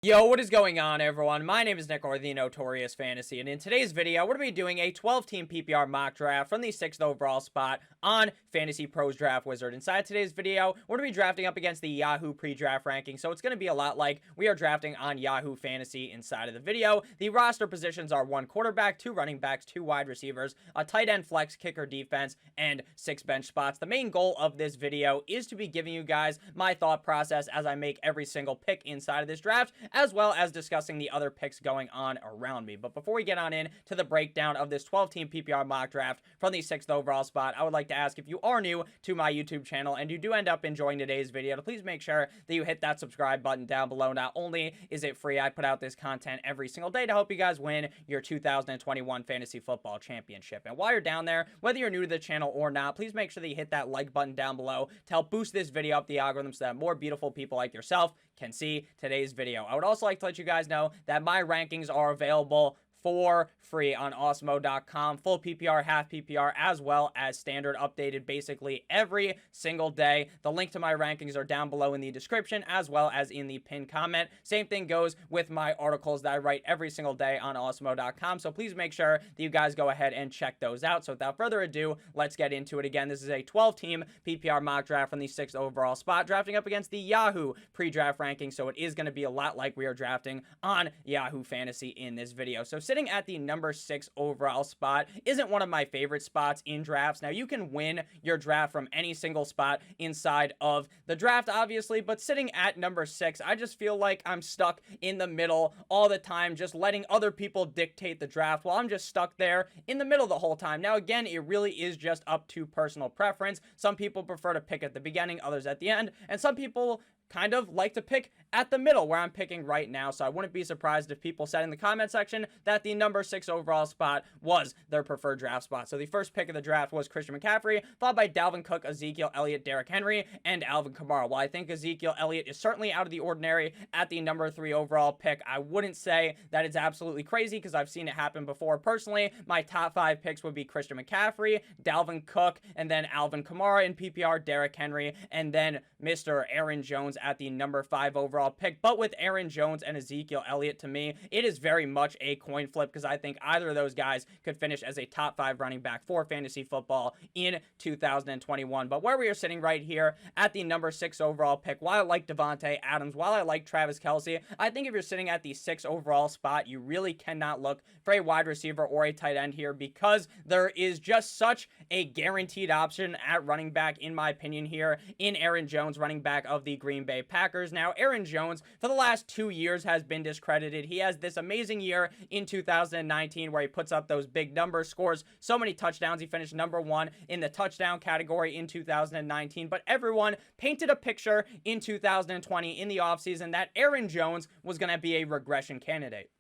Yo, what is going on, everyone? My name is Nick, or the Notorious Fantasy, and in today's video, we're going to be doing a 12-team PPR mock draft from the 6th overall spot on Fantasy Pros Draft Wizard. Inside today's video, we're going to be drafting up against the Yahoo pre-draft ranking, so it's going to be a lot like we are drafting on Yahoo Fantasy inside of the video. The roster positions are 1 quarterback, 2 running backs, 2 wide receivers, a tight end, flex, kicker, defense, and 6 bench spots. The main goal of this video is to be giving you guys my thought process as I make every single pick inside of this draft, as well as discussing the other picks going on around me. But before we get on in to the breakdown of this 12-team PPR mock draft from the 6th overall spot, I would like to ask, if you are new to my YouTube channel and you do end up enjoying today's video, to please make sure that you hit that subscribe button down below. Not only is it free, I put out this content every single day to help you guys win your 2021 Fantasy Football Championship. And while you're down there, whether you're new to the channel or not, please make sure that you hit that like button down below to help boost this video up the algorithm so that more beautiful people like yourself can see today's video. I would also like to let you guys know that my rankings are available for free on Awesemo.com, full PPR, half PPR, as well as standard, updated basically every single day. The link to my rankings are down below in the description, as well as in the pinned comment. Same thing goes with my articles that I write every single day on Awesemo.com, so please make sure that you guys go ahead and check those out. So without further ado, let's get into it. Again, this is a 12-team PPR mock draft from the 6th overall spot, drafting up against the Yahoo pre-draft ranking, so it is going to be a lot like we are drafting on Yahoo Fantasy in this video. So sitting at the number 6 overall spot isn't one of my favorite spots in drafts. Now, you can win your draft from any single spot inside of the draft, obviously, but sitting at number 6, I just feel like I'm stuck in the middle all the time, just letting other people dictate the draft while I'm just stuck there in the middle the whole time. Now, again, it really is just up to personal preference. Some people prefer to pick at the beginning, others at the end, and some people kind of like to pick at the middle where I'm picking right now. So I wouldn't be surprised if people said in the comment section that the number 6 overall spot was their preferred draft spot. So the first pick of the draft was Christian McCaffrey, followed by Dalvin Cook, Ezekiel Elliott, Derrick Henry, and Alvin Kamara. While I think Ezekiel Elliott is certainly out of the ordinary at the number 3 overall pick, I wouldn't say that it's absolutely crazy because I've seen it happen before. Personally, my top 5 picks would be Christian McCaffrey, Dalvin Cook, and then Alvin Kamara in PPR, Derrick Henry, and then Mr. Aaron Jones at the number 5 overall pick. But with Aaron Jones and Ezekiel Elliott, to me, it is very much a coin flip because I think either of those guys could finish as a top 5 running back for fantasy football in 2021. But where we are sitting right here at the number 6 overall pick, while I like Davante Adams, while I like Travis Kelce, I think if you're sitting at the 6 overall spot, you really cannot look for a wide receiver or a tight end here because there is just such a guaranteed option at running back, in my opinion, here in Aaron Jones, running back of the Green Bay Packers. Now, Aaron Jones, for the last 2 years, has been discredited. He has this amazing year in 2019 where he puts up those big numbers, scores so many touchdowns. He finished number 1 in the touchdown category in 2019, but everyone painted a picture in 2020 in the offseason that Aaron Jones was going to be a regression candidate.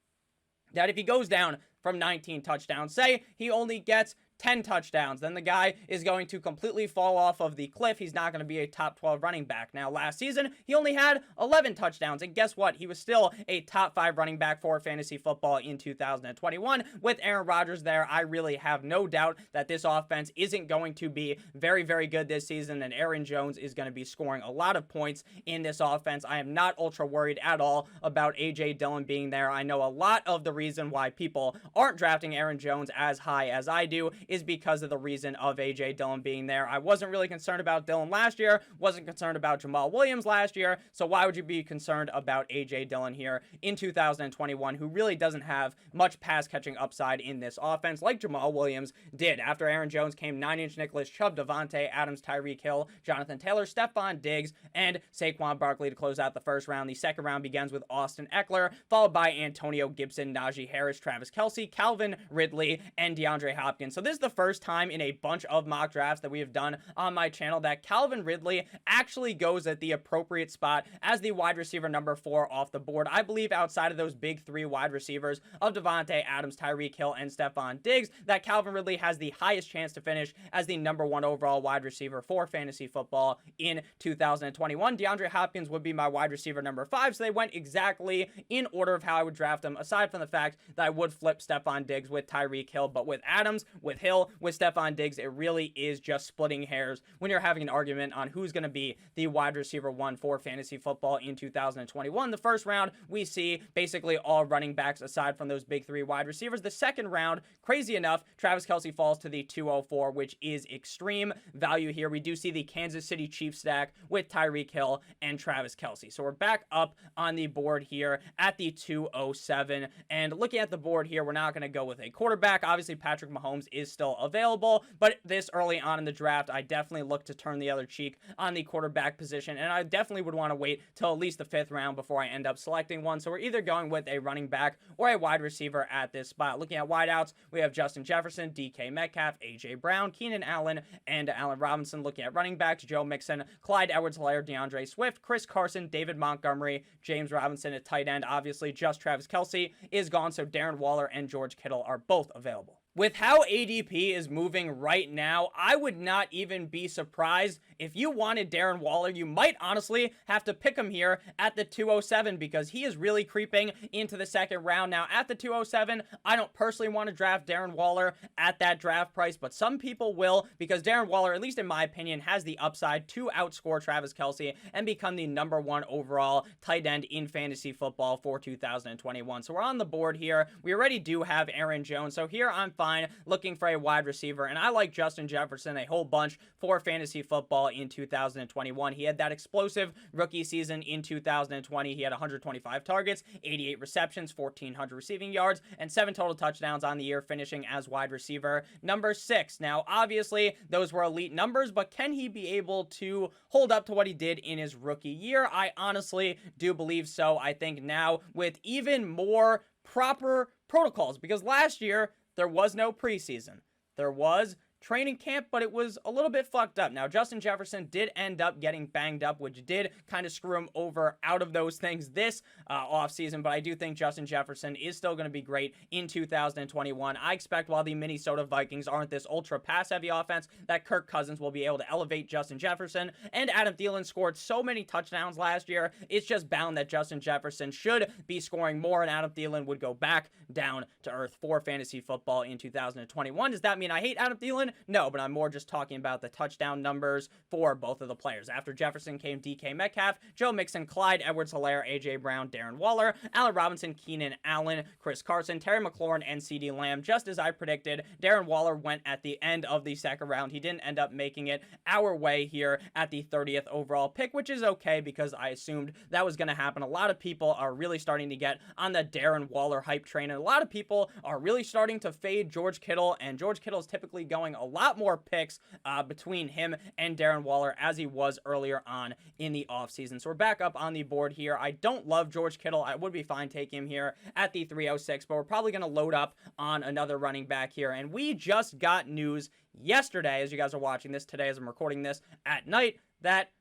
That if he goes down from 19 touchdowns, say he only gets 10 touchdowns, then the guy is going to completely fall off of the cliff. He's not going to be a top 12 running back. Now, last season, he only had 11 touchdowns, and guess what? He was still a top 5 running back for fantasy football in 2021. With Aaron Rodgers there, I really have no doubt that this offense isn't going to be very, very good this season, and Aaron Jones is going to be scoring a lot of points in this offense. I am not ultra worried at all about A.J. Dillon being there. I know a lot of the reason why people aren't drafting Aaron Jones as high as I do is because of the reason of A.J. Dillon being there. I wasn't really concerned about Dillon last year, wasn't concerned about Jamal Williams last year, so why would you be concerned about A.J. Dillon here in 2021, who really doesn't have much pass-catching upside in this offense like Jamal Williams did. After Aaron Jones came 9-inch Nicholas Chubb, Davante Adams, Tyreek Hill, Jonathan Taylor, Stephon Diggs, and Saquon Barkley to close out the first round. The second round begins with Austin Eckler, followed by Antonio Gibson, Najee Harris, Travis Kelce, Calvin Ridley, and DeAndre Hopkins. So this is the first time in a bunch of mock drafts that we have done on my channel that Calvin Ridley actually goes at the appropriate spot as the wide receiver number 4 off the board. I believe outside of those big 3 wide receivers of Davante Adams, Tyreek Hill, and Stephon Diggs, that Calvin Ridley has the highest chance to finish as the number 1 overall wide receiver for fantasy football in 2021. DeAndre Hopkins would be my wide receiver number 5, so they went exactly in order of how I would draft them, aside from the fact that I would flip Stephon Diggs with Tyreek Hill. But with Adams, with Hill, with Stephon Diggs, it really is just splitting hairs when you're having an argument on who's going to be the wide receiver 1 for fantasy football in 2021. The first round, we see basically all running backs aside from those big 3 wide receivers. The second round, crazy enough, Travis Kelce falls to the 204, which is extreme value here. We do see the Kansas City Chiefs stack with Tyreek Hill and Travis Kelce. So we're back up on the board here at the 207. And looking at the board here, we're not going to go with a quarterback. Obviously, Patrick Mahomes is still available, but this early on in the draft, I definitely look to turn the other cheek on the quarterback position, and I definitely would want to wait till at least the 5th round before I end up selecting one. So we're either going with a running back or a wide receiver at this spot. Looking at wideouts, we have Justin Jefferson, DK Metcalf, AJ Brown, Keenan Allen, and Allen Robinson. Looking at running backs, Joe Mixon, Clyde Edwards-Helaire, Deandre Swift, Chris Carson, David Montgomery, James Robinson at tight end. Obviously, just Travis Kelce is gone, so Darren Waller and George Kittle are both available. With how ADP is moving right now, I would not even be surprised if you wanted Darren Waller. You might honestly have to pick him here at the 207 because he is really creeping into the 2nd round. Now, at the 207, I don't personally want to draft Darren Waller at that draft price, but some people will because Darren Waller, at least in my opinion, has the upside to outscore Travis Kelce and become the #1 overall tight end in fantasy football for 2021. So we're on the board here. We already do have Aaron Jones, so here I'm fine looking for a wide receiver, and I like Justin Jefferson a whole bunch for fantasy football in 2021. He had that explosive rookie season in 2020. He had 125 targets, 88 receptions, 1,400 receiving yards, and 7 total touchdowns on the year, finishing as wide receiver number 6. Now, obviously, those were elite numbers, but can he be able to hold up to what he did in his rookie year? I honestly do believe so. I think now with even more proper protocols, because last year, there was no preseason. There was training camp, but it was a little bit fucked up. Now, Justin Jefferson did end up getting banged up, which did kind of screw him over out of those things this offseason, but I do think Justin Jefferson is still going to be great in 2021. I expect while the Minnesota Vikings aren't this ultra pass-heavy offense, that Kirk Cousins will be able to elevate Justin Jefferson, and Adam Thielen scored so many touchdowns last year, it's just bound that Justin Jefferson should be scoring more, and Adam Thielen would go back down to earth for fantasy football in 2021. Does that mean I hate Adam Thielen? No, but I'm more just talking about the touchdown numbers for both of the players. After Jefferson came DK Metcalf, Joe Mixon, Clyde Edwards-Helaire, AJ Brown, Darren Waller, Allen Robinson, Keenan Allen, Chris Carson, Terry McLaurin, and CeeDee Lamb. Just as I predicted, Darren Waller went at the end of the 2nd round. He didn't end up making it our way here at the 30th overall pick, which is okay because I assumed that was going to happen. A lot of people are really starting to get on the Darren Waller hype train, and a lot of people are really starting to fade George Kittle, and George Kittle is typically going a lot more picks between him and Darren Waller as he was earlier on in the offseason. So we're back up on the board here. I don't love George Kittle. I would be fine taking him here at the 306, but we're probably going to load up on another running back here. And we just got news yesterday, as you guys are watching this today, as I'm recording this at night, that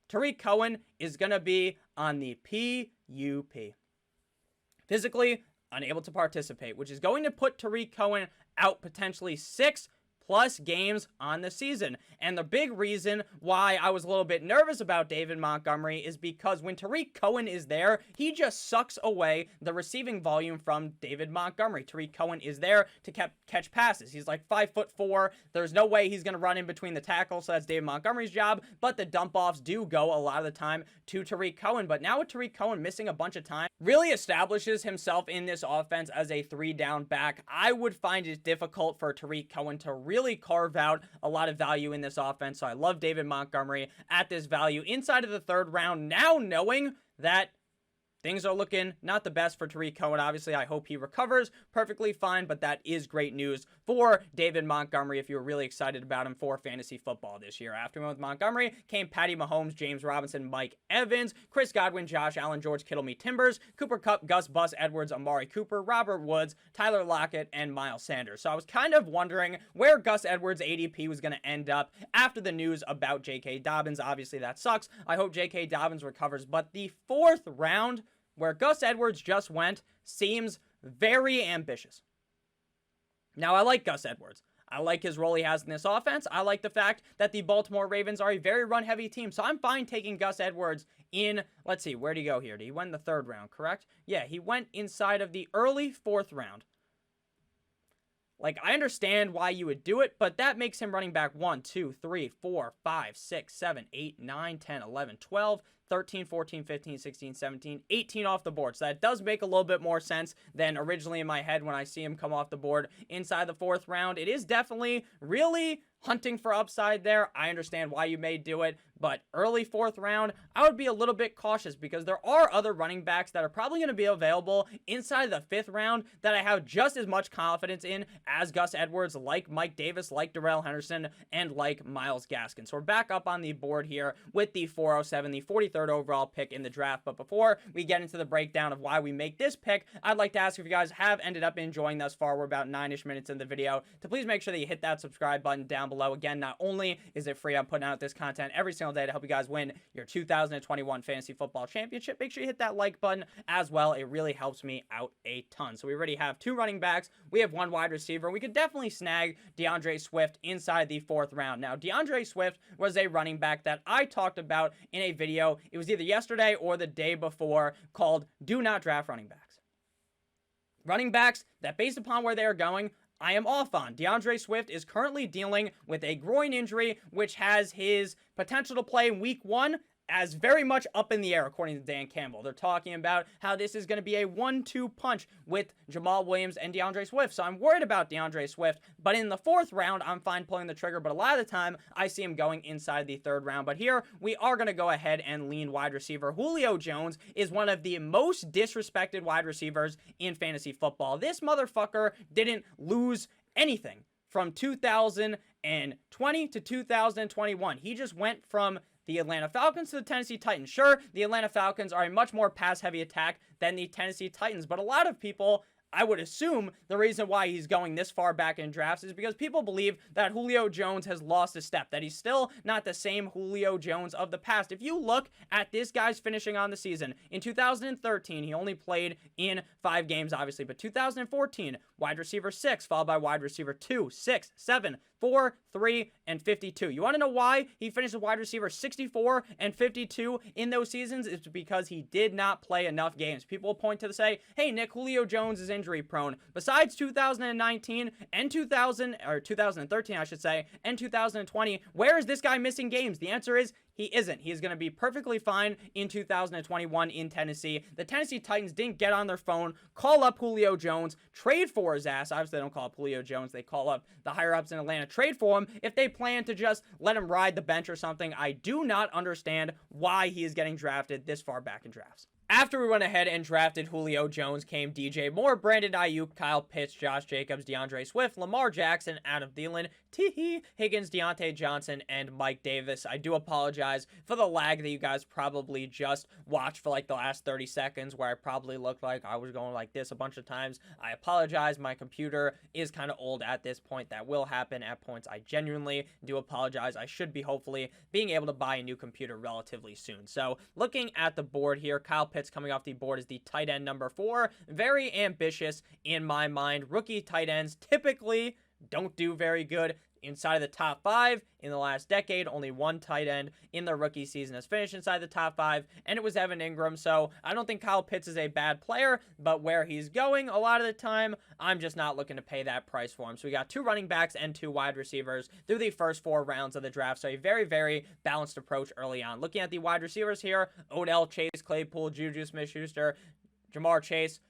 Tariq Cohen is going to be on the PUP. Physically unable to participate, which is going to put Tariq Cohen out potentially 6+ games on the season. And the big reason why I was a little bit nervous about David Montgomery is because when Tariq Cohen is there, he just sucks away the receiving volume from David Montgomery. Tariq Cohen is there to catch passes. He's like 5'4". There's no way he's going to run in between the tackles, so that's David Montgomery's job, but the dump-offs do go a lot of the time to Tariq Cohen. But now with Tariq Cohen missing a bunch of time, really establishes himself in this offense as a 3-down back. I would find it difficult for Tariq Cohen to really carve out a lot of value in this offense. So I love David Montgomery at this value inside of the 3rd round, now knowing that things are looking not the best for Tariq Cohen. Obviously, I hope he recovers perfectly fine, but that is great news for David Montgomery if you were really excited about him for fantasy football this year. After him with Montgomery came Patty Mahomes, James Robinson, Mike Evans, Chris Godwin, Josh Allen, George Kittle, me Timbers, Cooper Kupp, Gus Bus Edwards, Amari Cooper, Robert Woods, Tyler Lockett, and Miles Sanders. So I was kind of wondering where Gus Edwards' ADP was going to end up after the news about J.K. Dobbins. Obviously, that sucks. I hope J.K. Dobbins recovers, but the 4th round, where Gus Edwards just went, seems very ambitious. Now, I like Gus Edwards. I like his role he has in this offense. I like the fact that the Baltimore Ravens are a very run-heavy team, so I'm fine taking Gus Edwards in, let's see, where'd he go here? Did he win the 3rd round, correct? Yeah, he went inside of the early 4th round. Like, I understand why you would do it, but that makes him running back 1, 2, 3, 4, 5, 6, 7, 8, 9, 10, 11, 12, 13, 14, 15, 16, 17, 18 off the board. So that does make a little bit more sense than originally in my head when I see him come off the board inside the 4th round. It is definitely really hunting for upside there. I understand why you may do it, but early 4th round, I would be a little bit cautious because there are other running backs that are probably going to be available inside the 5th round that I have just as much confidence in as Gus Edwards, like Mike Davis, like Darrell Henderson, and like Myles Gaskin. So we're back up on the board here with the 407, the 43rd overall pick in the draft. But before we get into the breakdown of why we make this pick, I'd like to ask if you guys have ended up enjoying thus far. We're about 9-ish minutes in the video, to please make sure that you hit that subscribe button down below. Again, not only is it free, I'm putting out this content every single day to help you guys win your 2021 Fantasy Football Championship. Make sure you hit that like button as well. It really helps me out a ton. So we already have 2 running backs. We have 1 wide receiver. We could definitely snag Deandre Swift inside the 4th round. Now, Deandre Swift was a running back that I talked about in a video. It was either yesterday or the day before, called Do Not Draft Running Backs. Running backs that, based upon where they are going, I am off on. Deandre Swift is currently dealing with a groin injury, which has his potential to play in week 1 as very much up in the air, according to Dan Campbell. They're talking about how this is going to be a 1-2 punch with Jamal Williams and Deandre Swift. So I'm worried about Deandre Swift, but in the 4th round, I'm fine pulling the trigger. But a lot of the time, I see him going inside the 3rd round. But here, we are going to go ahead and lean wide receiver. Julio Jones is one of the most disrespected wide receivers in fantasy football. This motherfucker didn't lose anything from 2020 to 2021. He just went from the Atlanta Falcons to the Tennessee Titans. Sure, the Atlanta Falcons are a much more pass-heavy attack than the Tennessee Titans, but a lot of people, I would assume, the reason why he's going this far back in drafts is because people believe that Julio Jones has lost a step, that he's still not the same Julio Jones of the past. If you look at this guy's finishing on the season, in 2013, he only played in 5 games, obviously, but 2014, wide receiver 6, followed by wide receiver 2, 6, 7, 4, 3, and 52. You want to know why he finished as wide receiver 64 and 52 in those seasons? It's because he did not play enough games. People will point to say, hey, Nick, Julio Jones is injury prone. Besides 2019 and 2013, I should say, and 2020, where is this guy missing games? The answer is he isn't. He is going to be perfectly fine in 2021 in Tennessee. The Tennessee Titans didn't get on their phone, call up Julio Jones, trade for his ass. Obviously, they don't call up Julio Jones. They call up the higher-ups in Atlanta, trade for him if they plan to just let him ride the bench or something. I do not understand why he is getting drafted this far back in drafts. After we went ahead and drafted Julio Jones came DJ Moore, Brandon Ayuk, Kyle Pitts, Josh Jacobs, Deandre Swift, Lamar Jackson, Adam Thielen, T. Higgins, Deontay Johnson, and Mike Davis. I do apologize for the lag that you guys probably just watched for like the last 30 seconds where I probably looked like I was going like this a bunch of times. I apologize. My computer is kind of old at this point. That will happen at points. I genuinely do apologize. I should be hopefully being able to buy a new computer relatively soon. So looking at the board here, Kyle Pitts coming off the board is the tight end number 4. Very ambitious in my mind. Rookie tight ends typically don't do very good inside of the top 5 in the last decade. Only 1 tight end in the rookie season has finished inside the top 5, and it was Evan Ingram. So I don't think Kyle Pitts is a bad player, but where he's going a lot of the time, I'm just not looking to pay that price for him. So we got 2 running backs and 2 wide receivers through the first 4 rounds of the draft. So a very, very balanced approach early on. Looking at the wide receivers here, Odell, Chase, Claypool, Juju Smith-Schuster, Jamar Chase.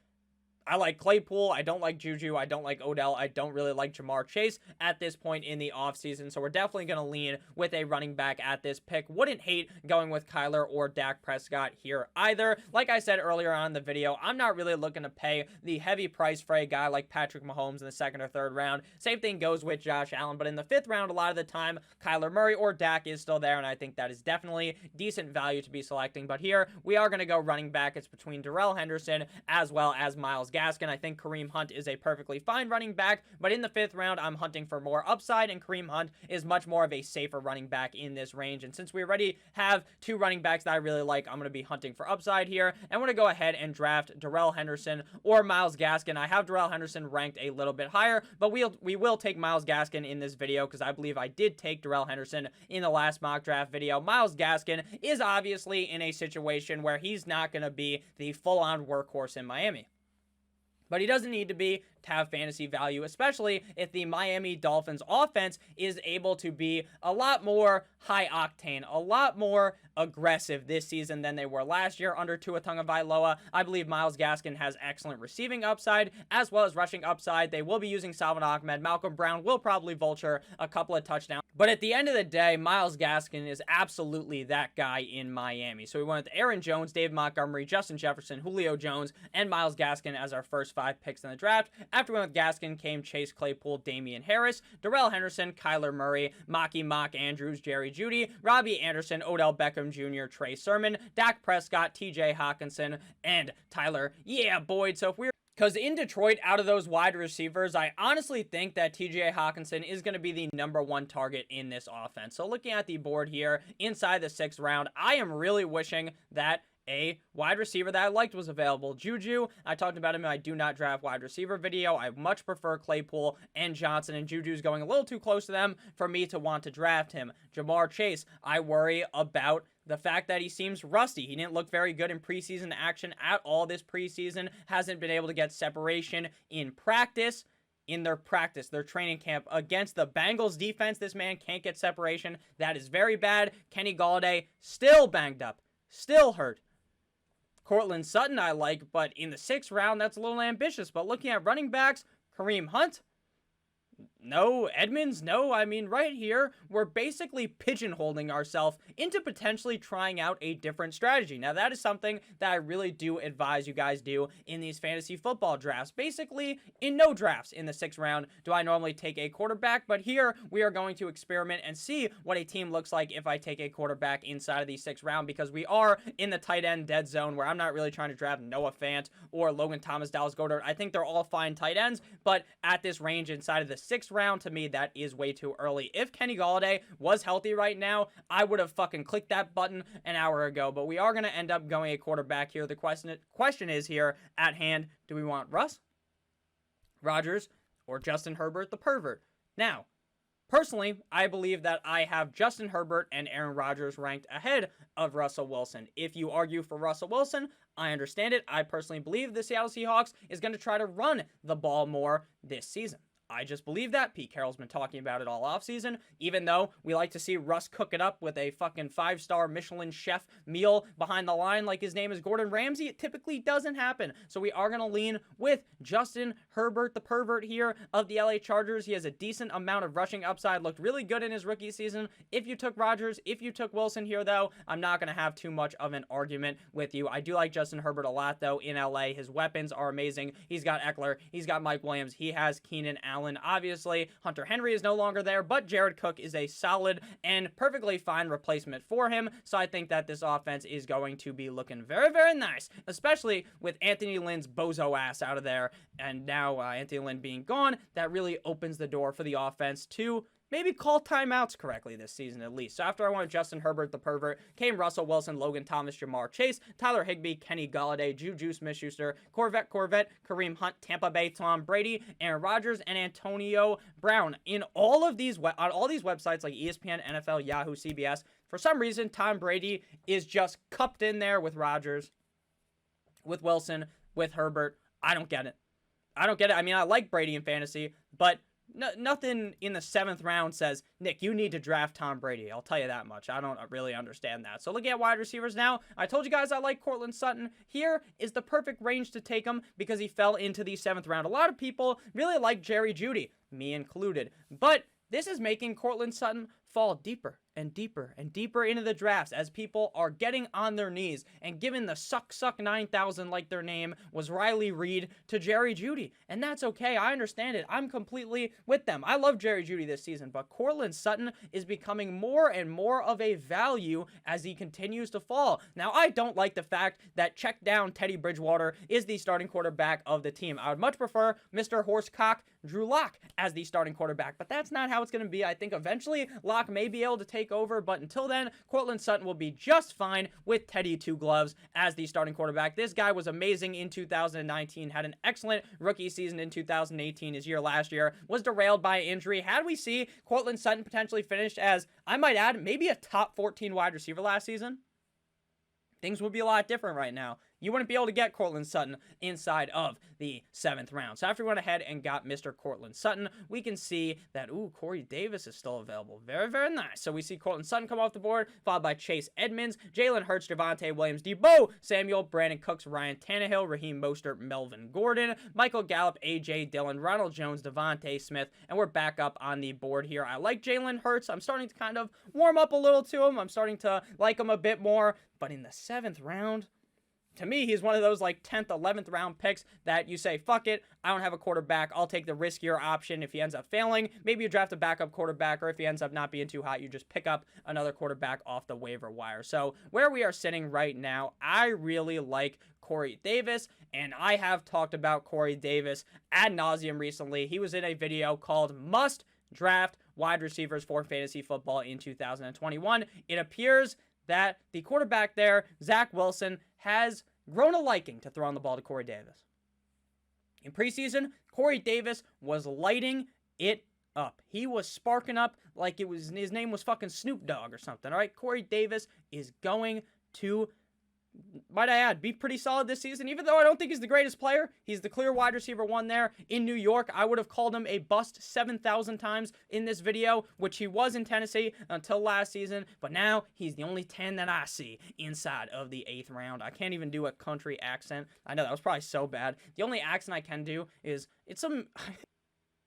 I like Claypool. I don't like Juju. I don't like Odell. I don't really like Jamar Chase at this point in the offseason. So we're definitely going to lean with a running back at this pick. Wouldn't hate going with Kyler or Dak Prescott here either. Like I said earlier on in the video, I'm not really looking to pay the heavy price for a guy like Patrick Mahomes in the 2nd or 3rd round. Same thing goes with Josh Allen. But in the 5th round, a lot of the time, Kyler Murray or Dak is still there. And I think that is definitely decent value to be selecting. But here, we are going to go running back. It's between Darrell Henderson as well as Myles Gaskin. I think Kareem Hunt is a perfectly fine running back, but in the 5th round, I'm hunting for more upside, and Kareem Hunt is much more of a safer running back in this range. And since we already have 2 running backs that I really like, I'm going to be hunting for upside here, and we're going to go ahead and draft Darrell Henderson or Myles Gaskin. I have Darrell Henderson ranked a little bit higher, but we will take Myles Gaskin in this video because I believe I did take Darrell Henderson in the last mock draft video. Myles Gaskin is obviously in a situation where he's not going to be the full-on workhorse in Miami. But he doesn't need to be to have fantasy value, especially if the Miami Dolphins offense is able to be a lot more high octane, a lot more aggressive this season than they were last year under Tua Tagovailoa. I believe Myles Gaskin has excellent receiving upside as well as rushing upside. They will be using Salvon Ahmed. Malcolm Brown will probably vulture a couple of touchdowns. But at the end of the day, Myles Gaskin is absolutely that guy in Miami. So we went with Aaron Jones, David Montgomery, Justin Jefferson, Julio Jones, and Myles Gaskin as our first 5 picks in the draft. After we went with Gaskin came Chase Claypool, Damian Harris, Darrell Henderson, Kyler Murray, Mock Andrews, Jerry Jeudy, Robbie Anderson, Odell Beckham Jr., Trey Sermon, Dak Prescott, TJ Hawkinson, and Tyler Boyd. So if we're because in Detroit, out of those wide receivers, I honestly think that TJ Hawkinson is going to be the #1 target in this offense. So looking at the board here, inside the 6th round, I am really wishing that a wide receiver that I liked was available. Juju, I talked about him in my do not draft wide receiver video. I much prefer Claypool and Johnson, and Juju's going a little too close to them for me to want to draft him. Jamar Chase, I worry about the fact that he seems rusty. He didn't look very good in preseason action at all this preseason. Hasn't been able to get separation in practice. Their training camp against the Bengals defense, this man can't get separation. That is very bad. Kenny Golladay, still banged up. Still hurt. Cortland Sutton I like, but in the 6th round, that's a little ambitious. But looking at running backs, Kareem Hunt, no. Edmonds, no. I mean, right here, we're basically pigeonholing ourselves into potentially trying out a different strategy. Now, that is something that I really do advise you guys do in these fantasy football drafts. Basically, in no drafts in the 6th round do I normally take a quarterback, but here we are going to experiment and see what a team looks like if I take a quarterback inside of the 6th round, because we are in the tight end dead zone where I'm not really trying to draft Noah Fant or Logan Thomas, Dallas Goedert. I think they're all fine tight ends, but at this range inside of the 6th round, to me, that is way too early. If Kenny Golladay was healthy right now, I would have fucking clicked that button an hour ago, but we are going to end up going a quarterback here. The question is here at hand, do we want Russ, Rodgers, or Justin Herbert the pervert? Now, personally, I believe that I have Justin Herbert and Aaron Rodgers ranked ahead of Russell Wilson. If you argue for Russell Wilson, I understand it. I personally believe the Seattle Seahawks is going to try to run the ball more this season. I just believe that. Pete Carroll's been talking about it all offseason, even though we like to see Russ cook it up with a fucking 5-star Michelin chef meal behind the line like his name is Gordon Ramsay. It typically doesn't happen. So we are going to lean with Justin Herbert, the pervert here of the LA Chargers. He has a decent amount of rushing upside, looked really good in his rookie season. If you took Rodgers, if you took Wilson here, though, I'm not going to have too much of an argument with you. I do like Justin Herbert a lot, though, in LA. His weapons are amazing. He's got Eckler. He's got Mike Williams. He has Keenan Allen. Obviously, Hunter Henry is no longer there, but Jared Cook is a solid and perfectly fine replacement for him. So I think that this offense is going to be looking very, very nice, especially with Anthony Lynn's bozo ass out of there. And now Anthony Lynn being gone, that really opens the door for the offense to maybe call timeouts correctly this season at least. So after I went Justin Herbert, the pervert, came Russell Wilson, Logan Thomas, Jamar Chase, Tyler Higbee, Kenny Golladay, Juju Smith-Schuster, Corvette, Kareem Hunt, Tampa Bay, Tom Brady, Aaron Rodgers, and Antonio Brown. On all these websites like ESPN, NFL, Yahoo, CBS, for some reason, Tom Brady is just cupped in there with Rodgers, with Wilson, with Herbert. I don't get it. I mean, I like Brady in fantasy, but nothing in the 7th round says, Nick, you need to draft Tom Brady. I'll tell you that much. I don't really understand that. So looking at wide receivers now, I told you guys I like Cortland Sutton. Here is the perfect range to take him because he fell into the 7th round. A lot of people really like Jerry Jeudy, me included. But this is making Cortland Sutton fall deeper and deeper and deeper into the drafts as people are getting on their knees and giving the suck 9,000 like their name was Riley Reid to Jerry Jeudy. And that's okay. I understand it. I'm completely with them. I love Jerry Jeudy this season, but Cortland Sutton is becoming more and more of a value as he continues to fall. Now, I don't like the fact that check down Teddy Bridgewater is the starting quarterback of the team. I would much prefer Mr. Horsecock Drew Lock as the starting quarterback, but that's not how it's going to be. I think eventually Lock may be able to take over, but until then, Cortland Sutton will be just fine with Teddy Two Gloves as the starting quarterback. This guy was amazing in 2019, had an excellent rookie season in 2018. His year last year was derailed by injury. Had we see Cortland Sutton potentially finish as, I might add, maybe a top 14 wide receiver last season, things would be a lot different right now. you wouldn't be able to get Cortland Sutton inside of the 7th round. So after we went ahead and got Mr. Cortland Sutton, we can see that, Corey Davis is still available. Very, very nice. So we see Cortland Sutton come off the board, followed by Chase Edmonds, Jalen Hurts, Javonte Williams, Debo Samuel, Brandon Cooks, Ryan Tannehill, Raheem Mostert, Melvin Gordon, Michael Gallup, A.J. Dillon, Ronald Jones, Devontae Smith, and we're back up on the board here. I like Jalen Hurts. I'm starting to kind of warm up a little to him. I'm starting to like him a bit more. But in the 7th round, to me, he's one of those like 10th, 11th round picks that you say, fuck it, I don't have a quarterback. I'll take the riskier option. If he ends up failing, maybe you draft a backup quarterback, or if he ends up not being too hot, you just pick up another quarterback off the waiver wire. So where we are sitting right now, I really like Corey Davis, and I have talked about Corey Davis ad nauseum recently. He was in a video called Must Draft Wide Receivers for Fantasy Football in 2021. It appears that the quarterback there, Zach Wilson, has grown a liking to throwing the ball to Corey Davis. In preseason, Corey Davis was lighting it up. He was sparking up like his name was fucking Snoop Dogg or something. All right, Corey Davis is going to, might I add, be pretty solid this season. Even though I don't think he's the greatest player, he's the clear wide receiver 1 there in New York. I would have called him a bust 7,000 times in this video, which he was in Tennessee until last season. But now he's the only 10 that I see inside of the 8th round. I can't even do a country accent. I know that was probably so bad. The only accent I can do is,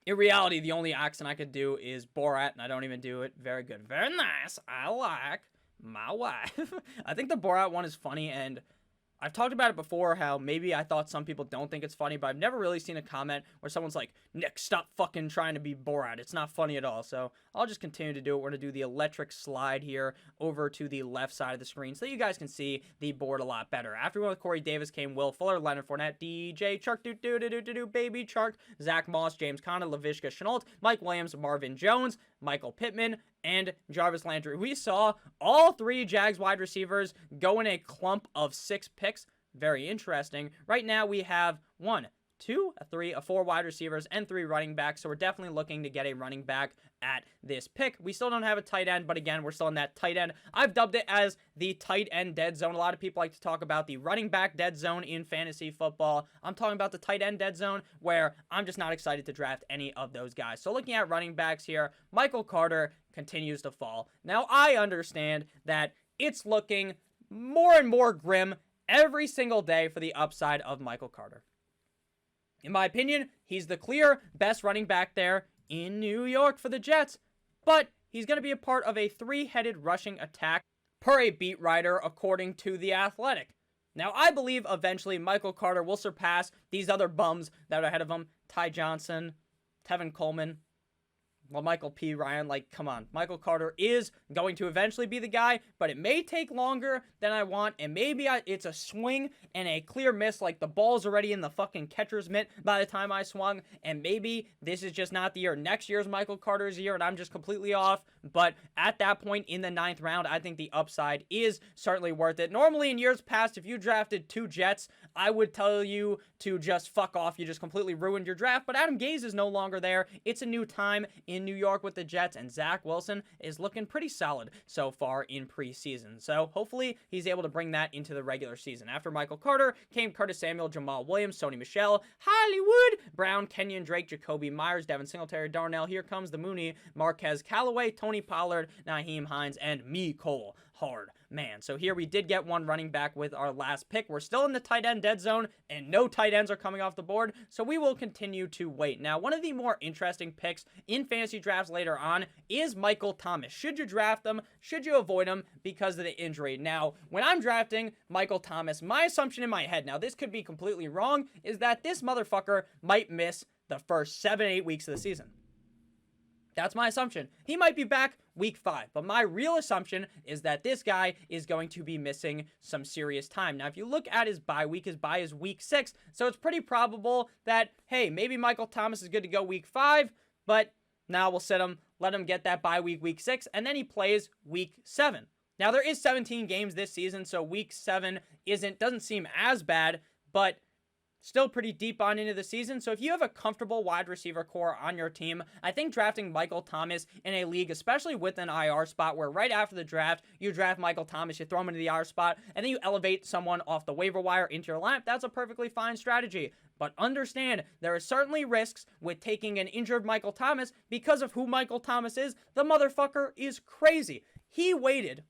in reality, the only accent I could do is Borat, and I don't even do it very good. Very nice. I like my wife. I think the Borat one is funny, and I've talked about it before, how maybe I thought some people don't think it's funny, but I've never really seen a comment where someone's like, Nick, stop fucking trying to be Borat. It's not funny at all. So I'll just continue to do it. We're going to do the electric slide here over to the left side of the screen so that you guys can see the board a lot better. After we went with Corey Davis came Will Fuller, Leonard Fournette, DJ Chark, Baby Chark, Zach Moss, James Conner, Laviska Shenault, Mike Williams, Marvin Jones, Michael Pittman, and Jarvis Landry. We saw all 3 Jags wide receivers go in a clump of 6 picks. Very interesting. Right now we have 1, 2, 3, 4 wide receivers and 3 running backs. So we're definitely looking to get a running back at this pick. We still don't have a tight end, but again, we're still in that tight end. I've dubbed it as the tight end dead zone. A lot of people like to talk about the running back dead zone in fantasy football. I'm talking about the tight end dead zone, where I'm just not excited to draft any of those guys. So looking at running backs here, Michael Carter continues to fall. Now, I understand that it's looking more and more grim every single day for the upside of Michael Carter. In my opinion, he's the clear best running back there in New York for the Jets, but he's going to be a part of a 3-headed rushing attack per a beat writer according to The Athletic. Now, I believe eventually Michael Carter will surpass these other bums that are ahead of him, Ty Johnson, Tevin Coleman, well, Michael P. Ryan. Like, come on. Michael Carter is going to eventually be the guy, but it may take longer than I want, and maybe it's a swing and a clear miss, like the ball's already in the fucking catcher's mitt by the time I swung, and maybe this is just not the year. Next year's Michael Carter's year, and I'm just completely off, but at that point in the 9th round, I think the upside is certainly worth it. Normally, in years past, if you drafted 2 Jets, I would tell you to just fuck off. You just completely ruined your draft, but Adam Gase is no longer there. It's a new time in New York with the Jets, and Zach Wilson is looking pretty solid so far in preseason. So hopefully he's able to bring that into the regular season. After Michael Carter came Curtis Samuel, Jamal Williams, Sony Michel, Hollywood Brown, Kenyon Drake, Jacoby Myers, Devin Singletary, Darnell. Here comes the Mooney, Marquez Callaway, Tony Pollard, Naheem Hines, and Mecole Hardman. So here we did get 1 running back with our last pick. We're still in the tight end dead zone, and no tight ends are coming off the board, so we will continue to wait. Now, one of the more interesting picks in fantasy drafts later on is Michael Thomas. Should you draft him? Should you avoid him because of the injury? Now, when I'm drafting Michael Thomas, my assumption in my head, now this could be completely wrong, is that this motherfucker might miss the first 7-8 weeks of the season. That's my assumption. He might be back week 5, but my real assumption is that this guy is going to be missing some serious time. Now, if you look at his bye week, his bye is week 6, so it's pretty probable that, hey, maybe Michael Thomas is good to go week 5, but now we'll sit him, let him get that bye week 6, and then he plays week 7. Now, there is 17 games this season, so week 7 doesn't seem as bad, but still pretty deep on into the season. So if you have a comfortable wide receiver core on your team, I think drafting Michael Thomas in a league, especially with an IR spot where right after the draft, you draft Michael Thomas, you throw him into the IR spot, and then you elevate someone off the waiver wire into your lineup, that's a perfectly fine strategy. But understand, there are certainly risks with taking an injured Michael Thomas because of who Michael Thomas is. The motherfucker is crazy. He waited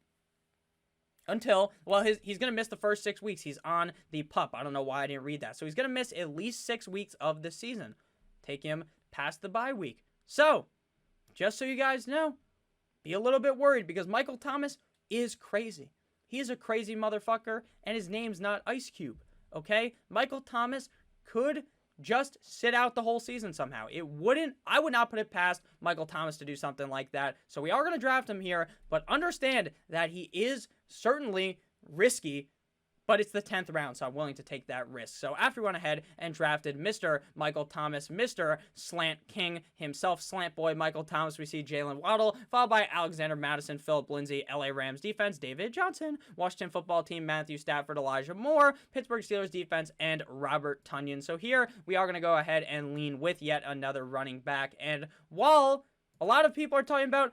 until, well, he's going to miss the first 6 weeks. He's on the PUP. I don't know why I didn't read that. So he's going to miss at least 6 weeks of the season. Take him past the bye week. So, just so you guys know, be a little bit worried because Michael Thomas is crazy. He's a crazy motherfucker, and his name's not Ice Cube, okay? Michael Thomas could just sit out the whole season somehow. I would not put it past Michael Thomas to do something like that. So we are going to draft him here, but understand that he is certainly risky, but it's the 10th round, so I'm willing to take that risk. So after we went ahead and drafted Mr. Michael Thomas, Mr. Slant King himself, Slant Boy Michael Thomas, we see Jalen Waddle, followed by Alexander Madison, Philip Lindsay, LA Rams defense, David Johnson, Washington football team, Matthew Stafford, Elijah Moore, Pittsburgh Steelers defense, and Robert Tonyan. So here we are going to go ahead and lean with yet another running back. And while a lot of people are talking about,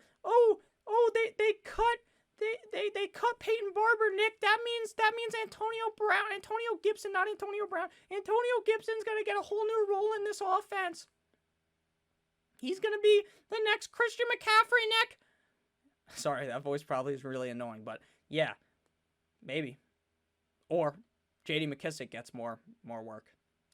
they cut Peyton Barber, Nick. That means Antonio Gibson, not Antonio Brown. Antonio Gibson's gonna get a whole new role in this offense. He's gonna be the next Christian McCaffrey, Nick. Sorry, that voice probably is really annoying, but yeah, maybe. Or J.D. McKissic gets more work,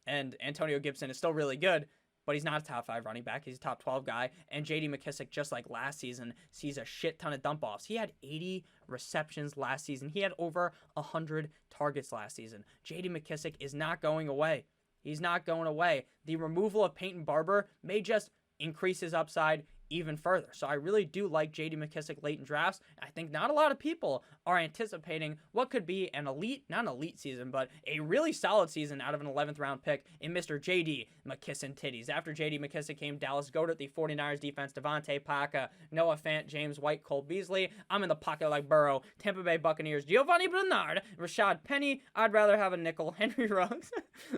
and Antonio Gibson is still really good, but he's not a top 5 running back. He's a top 12 guy. And J.D. McKissic, just like last season, sees a shit ton of dump-offs. He had 80 receptions last season. He had over 100 targets last season. J.D. McKissic is not going away. He's not going away. The removal of Peyton Barber may just increase his upside even further. So I really do like J.D. McKissic late in drafts. I think not a lot of people are anticipating what could be an elite, not an elite season, but a really solid season out of an 11th round pick in Mr. J.D. McKissin Titties. After J.D. McKissic came Dallas Goedert, the 49ers defense, Devontae Parker, Noah Fant, James White, Cole Beasley. I'm in the pocket like Burrow. Tampa Bay Buccaneers, Giovanni Bernard, Rashad Penny. I'd rather have a nickel, Henry Ruggs,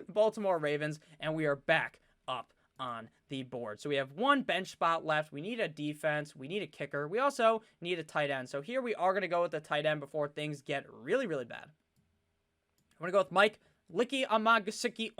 Baltimore Ravens, and we are back up on the board. So we have one bench spot left. We need a defense. We need a kicker. We also need a tight end. So here we are going to go with the tight end before things get really, really bad. I'm going to go with Mike Licky Amagasicki,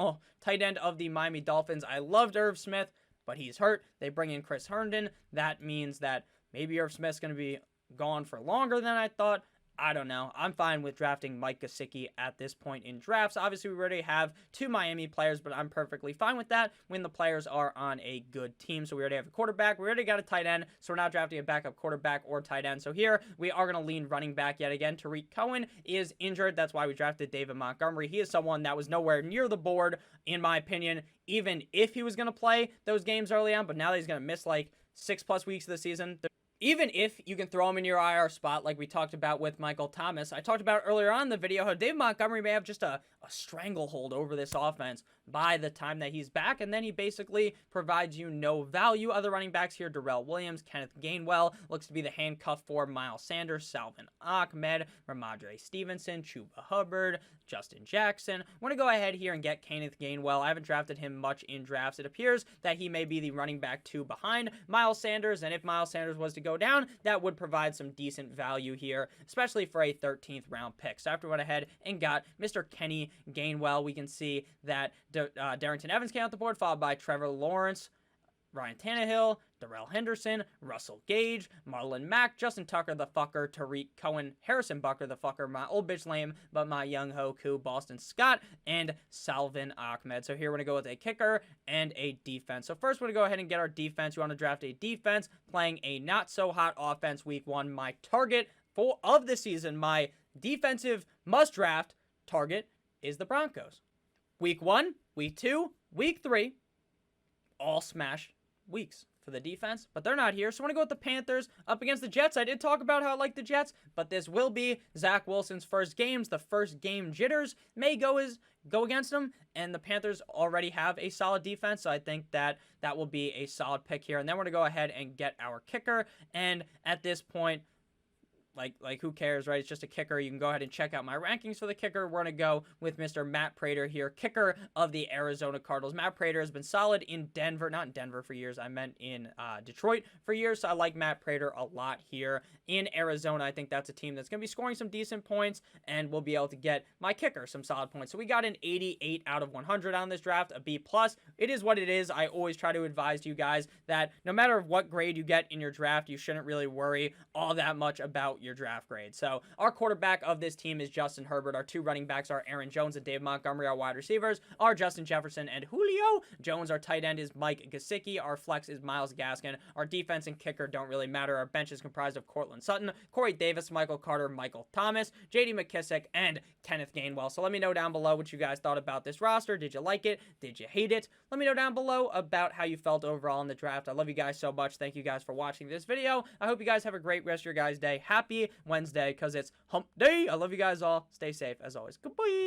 tight end of the Miami Dolphins. I loved Irv Smith, but he's hurt. They bring in Chris Herndon. That means that maybe Irv Smith's going to be gone for longer than I thought. I don't know. I'm fine with drafting Mike Gesicki at this point in drafts. Obviously, we already have 2 Miami players, but I'm perfectly fine with that when the players are on a good team. So we already have a quarterback. We already got a tight end, so we're not drafting a backup quarterback or tight end. So here, we are going to lean running back yet again. Tariq Cohen is injured. That's why we drafted David Montgomery. He is someone that was nowhere near the board, in my opinion, even if he was going to play those games early on. But now that he's going to miss like 6+ weeks of the season, even if you can throw him in your IR spot like we talked about with Michael Thomas, I talked about earlier on in the video how David Montgomery may have just a stranglehold over this offense by the time that he's back, and then he basically provides you no value. Other running backs here, Darrell Williams, Kenneth Gainwell, looks to be the handcuff for Miles Sanders, Salvon Ahmed, Ramondre Stevenson, Chuba Hubbard, Justin Jackson. I'm going to go ahead here and get Kenneth Gainwell. I haven't drafted him much in drafts. It appears that he may be the running back 2 behind Miles Sanders, and if Miles Sanders was to go down, that would provide some decent value here, especially for a 13th round pick. So after we went ahead and got Mr. Kenny Gainwell, we can see that Darrington Evans came out the board, followed by Trevor Lawrence, Ryan Tannehill, Darrell Henderson, Russell Gage, Marlon Mack, Justin Tucker the fucker, Tariq Cohen, Harrison Bucker the fucker, my old bitch lame, but my young Hoku, Boston Scott, and Salvon Ahmed. So here we're going to go with a kicker and a defense. So first we're going to go ahead and get our defense. You want to draft a defense playing a not-so-hot offense week 1. My target of the season, my defensive must-draft target is the Broncos. Week 1, Week 2, Week 3, all smash weeks for the defense, but they're not here. So I want to go with the Panthers up against the Jets. I did talk about how I like the Jets, but this will be Zach Wilson's first games. The first game jitters may go against them, and the Panthers already have a solid defense, so I think that will be a solid pick here. And then we're going to go ahead and get our kicker, and at this point, like who cares, right? It's just a kicker. You can go ahead and check out my rankings for the kicker. We're going to go with Mr. Matt Prater here, kicker of the Arizona Cardinals. Matt Prater has been solid in Denver, not in Denver for years. I meant in Detroit for years. So I like Matt Prater a lot here in Arizona. I think that's a team that's going to be scoring some decent points, and we'll be able to get my kicker some solid points. So we got an 88 out of 100 on this draft, a B+. It is what it is. I always try to advise you guys that no matter what grade you get in your draft, you shouldn't really worry all that much about your draft grade. So our quarterback of this team is Justin Herbert. Our 2 running backs are Aaron Jones and Dave Montgomery. Our wide receivers are Justin Jefferson and Julio Jones. Our tight end is Mike Gesicki. Our flex is Myles Gaskin. Our defense and kicker don't really matter. Our bench is comprised of Cortland Sutton, Corey Davis, Michael Carter, Michael Thomas, J.D. McKissick, and Kenneth Gainwell. So let me know down below what you guys thought about this roster. Did you like it? Did you hate it? Let me know down below about how you felt overall in the draft. I love you guys so much. Thank you guys for watching this video. I hope you guys have a great rest of your guys' day. Happy Wednesday, because it's hump day. I love you guys all. Stay safe as always. Goodbye.